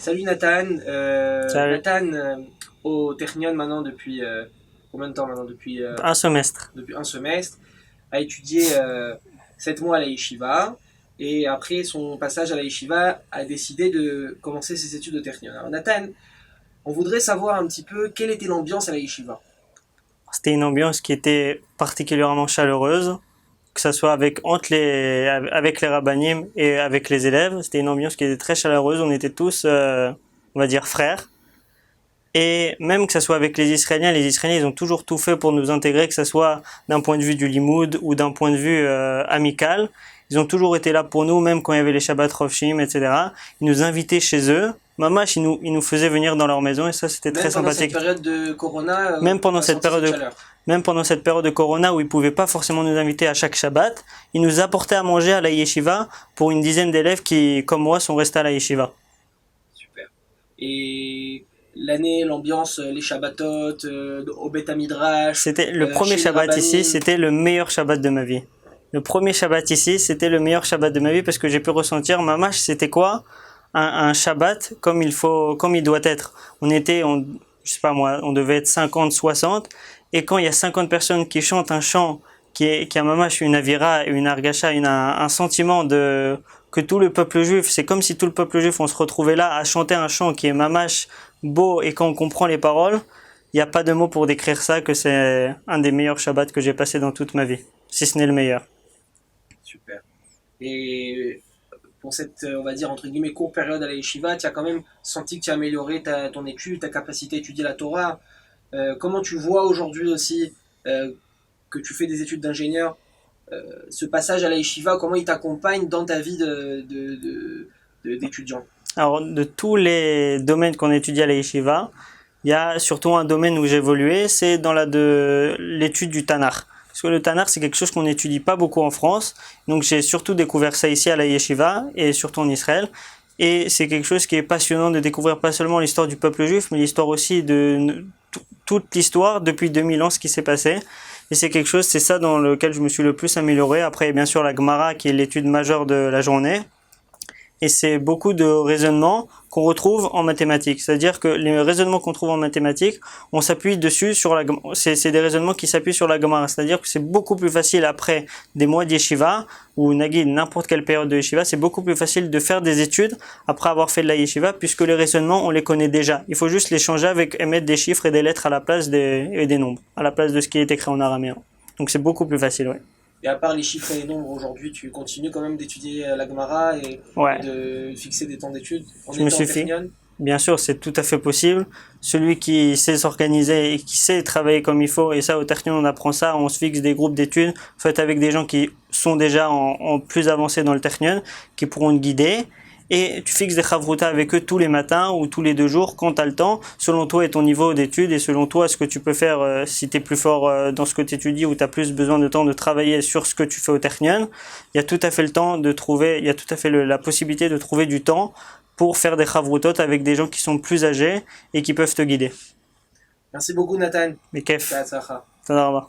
Salut Nathan. Salut. Nathan, au Technion maintenant depuis combien de temps maintenant Un semestre. depuis un semestre, a étudié 7 mois à la yeshiva et après son passage à la yeshiva a décidé de commencer ses études au Technion. Alors Nathan, on voudrait savoir un petit peu quelle était l'ambiance à la yeshiva. C'était une ambiance qui était particulièrement chaleureuse, que ce soit avec les rabbinim et avec les élèves. C'était une ambiance qui était très chaleureuse. On était tous, on va dire, frères. Et même que ce soit avec les Israéliens, ils ont toujours tout fait pour nous intégrer, que ce soit d'un point de vue du limoud ou d'un point de vue amical. Ils ont toujours été là pour nous, même quand il y avait les Shabbat Rovshim, etc. Ils nous invitaient chez eux. Mamash, ils nous faisaient venir dans leur maison et ça, c'était très Même pendant cette sympathique. période de Corona, Même on pendant a cette senti période cette de, chaleur. même pendant cette période de Corona où ils pouvaient pas forcément nous inviter à chaque Shabbat, ils nous apportaient à manger à la yeshiva pour une dizaine d'élèves qui, comme moi, sont restés à la yeshiva. Super. Et l'année, l'ambiance, les Shabbatot, au Beth Midrash, C'était le premier chez les Shabbat ici, Rabbanim. c'était le meilleur Shabbat de ma vie. Le premier Shabbat ici, c'était le meilleur Shabbat de ma vie parce que j'ai pu ressentir, mamash, c'était quoi un Shabbat comme il doit être. Je sais pas moi, on devait être 50, 60, et quand il y a 50 personnes qui chantent un chant qui a mamash une avira, une argacha, un sentiment de que tout le peuple juif, c'est comme si tout le peuple juif on se retrouvait là à chanter un chant qui est mamash beau et quand on comprend les paroles, il n'y a pas de mots pour décrire ça, que c'est un des meilleurs Shabbats que j'ai passé dans toute ma vie, si ce n'est le meilleur. Super. Et pour cette, on va dire, entre guillemets, courte période à la yeshiva, tu as quand même senti que tu as amélioré ton étude, ta capacité à étudier la Torah. Comment tu vois aujourd'hui aussi que tu fais des études d'ingénieur, ce passage à la yeshiva, comment il t'accompagne dans ta vie d'étudiant? Alors, de tous les domaines qu'on étudie à la yeshiva, il y a surtout un domaine où j'ai évolué, c'est dans l'étude du Tanakh. Parce que le Tanakh, c'est quelque chose qu'on n'étudie pas beaucoup en France. Donc, j'ai surtout découvert ça ici à la yeshiva et surtout en Israël. Et c'est quelque chose qui est passionnant de découvrir pas seulement l'histoire du peuple juif, mais l'histoire aussi de toute l'histoire depuis 2000 ans, ce qui s'est passé. Et c'est ça dans lequel je me suis le plus amélioré. Après, bien sûr, la Gemara, qui est l'étude majeure de la journée. Et c'est beaucoup de raisonnements qu'on retrouve en mathématiques. C'est-à-dire que les raisonnements qu'on trouve en mathématiques, on s'appuie dessus sur c'est des raisonnements qui s'appuient sur la Gemara. C'est-à-dire que c'est beaucoup plus facile après des mois d'yeshiva, ou nagid, n'importe quelle période de yeshiva, c'est beaucoup plus facile de faire des études après avoir fait de la yeshiva, puisque les raisonnements, on les connaît déjà. Il faut juste les changer et mettre des chiffres et des lettres à la place et des nombres, à la place de ce qui est écrit en araméen. Donc c'est beaucoup plus facile, ouais. Et à part les chiffres et les nombres aujourd'hui, tu continues quand même d'étudier la Gemara et Ouais. de fixer des temps d'études en Je me étant au suis fait. Technion? Bien sûr, c'est tout à fait possible. Celui qui sait s'organiser et qui sait travailler comme il faut, et ça au Technion on apprend ça, on se fixe des groupes d'études, faites avec des gens qui sont déjà en plus avancés dans le Technion, qui pourront te guider, et tu fixes des chavrutas avec eux tous les matins ou tous les 2 jours quand tu as le temps, selon toi et ton niveau d'études, et selon toi ce que tu peux faire si tu es plus fort dans ce que tu étudies ou tu as plus besoin de temps de travailler sur ce que tu fais au Technion. Il y a tout à fait le temps de trouver, il y a tout à fait la possibilité de trouver du temps pour faire des chavrutot avec des gens qui sont plus âgés et qui peuvent te guider. Merci beaucoup Nathan. Mais kef, בהצלחה. תודה רבה.